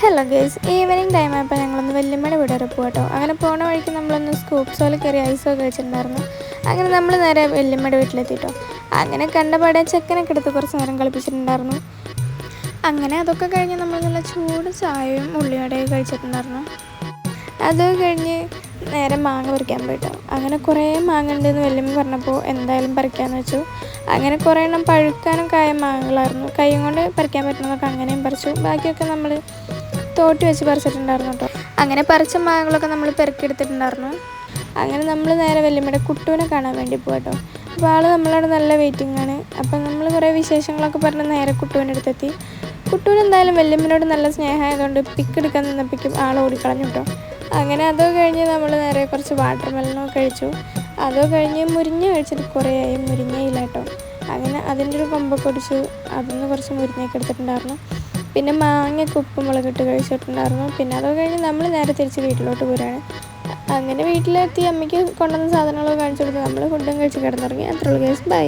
Hello guys, evening time ആയപ്പോൾ ഞങ്ങളൊന്ന് വല്യമ്മയുടെ വീട് വരെ പോകട്ടോ. അങ്ങനെ പോണ വഴിക്ക് നമ്മളൊന്ന് സ്കൂപ്സോയിൽ കയറി ഐസൊക്കെ കഴിച്ചിട്ടുണ്ടായിരുന്നു. അങ്ങനെ നമ്മൾ നേരെ വല്യമ്മയുടെ വീട്ടിലെത്തിയിട്ടോ. അങ്ങനെ കണ്ടപാടെ ചെക്കനൊക്കെ എടുത്ത് കുറച്ച് നേരം കളിപ്പിച്ചിട്ടുണ്ടായിരുന്നു. അങ്ങനെ അതൊക്കെ കഴിഞ്ഞ് നമ്മൾ നല്ല ചൂട് ചായയും ഉള്ളിവടയും കഴിച്ചിട്ടുണ്ടായിരുന്നു. അത് കഴിഞ്ഞ് നേരെ മാങ്ങ പറിക്കാൻ പോയിട്ടോ. അങ്ങനെ കുറേ മാങ്ങ ഉണ്ടെന്ന് വല്യമ്മ പറഞ്ഞപ്പോൾ എന്തായാലും പറിക്കാമെന്ന് വെച്ചു. അങ്ങനെ കുറേ എണ്ണം പഴുക്കാനും കായ മാങ്ങകളായിരുന്നു. കൈ കൊണ്ട് പറിക്കാൻ പറ്റുന്നതൊക്കെ അങ്ങനെയും പറിച്ചു. ബാക്കിയൊക്കെ നമ്മൾ തോട്ടി വെച്ച് പറിച്ചിട്ടുണ്ടായിരുന്നു കേട്ടോ. അങ്ങനെ പറിച്ച മാങ്ങകളൊക്കെ നമ്മൾ പെറുക്കിയെടുത്തിട്ടുണ്ടായിരുന്നു. അങ്ങനെ നമ്മൾ നേരെ വല്യമ്മയുടെ കുട്ടൂനെ കാണാൻ വേണ്ടി പോകട്ടോ. അപ്പോൾ ആൾ നമ്മളോട് നല്ല വെയിറ്റിംഗ് ആണ്. അപ്പം നമ്മൾ കുറേ വിശേഷങ്ങളൊക്കെ പറഞ്ഞ് നേരെ കുട്ടൂൻ്റെ അടുത്തെത്തി. കുട്ടൂന് എന്തായാലും വല്യമ്മനോട് നല്ല സ്നേഹമായതുകൊണ്ട് പിക്കെടുക്കാൻ നിന്നപ്പിക്കും ആൾ ഓടിക്കളഞ്ഞു കേട്ടോ. അങ്ങനെ അതോ കഴിഞ്ഞ് നമ്മൾ നേരെ കുറച്ച് വാട്ടർ മെലനൊക്കെ കഴിച്ചു. അതോ കഴിഞ്ഞ് മുരിങ്ങ കഴിച്ചിട്ട് കുറേ ആയി, മുരിങ്ങയില്ല കേട്ടോ. അങ്ങനെ അതിൻ്റെ ഒരു കൊമ്പൊക്കെ ഒടിച്ചു. അതിൽ കുറച്ച് മുരിങ്ങയൊക്കെ എടുത്തിട്ടുണ്ടായിരുന്നു. പിന്നെ മാങ്ങയൊക്കെ ഉപ്പും മുളകിട്ട് കഴിച്ചിട്ടുണ്ടായിരുന്നു. പിന്നെ അതോ കഴിഞ്ഞ് നമ്മൾ നേരെ തിരിച്ച് വീട്ടിലോട്ട് പോരാണ്. അങ്ങനെ വീട്ടിലെത്തി അമ്മയ്ക്ക് കൊണ്ടുവന്ന സാധനങ്ങളൊക്കെ കാണിച്ചു കൊടുത്ത് നമ്മൾ ഫുഡും കഴിച്ച് കിടന്നുറങ്ങി. അത്രയുള്ളൂ ഗൈസ്, ബൈ.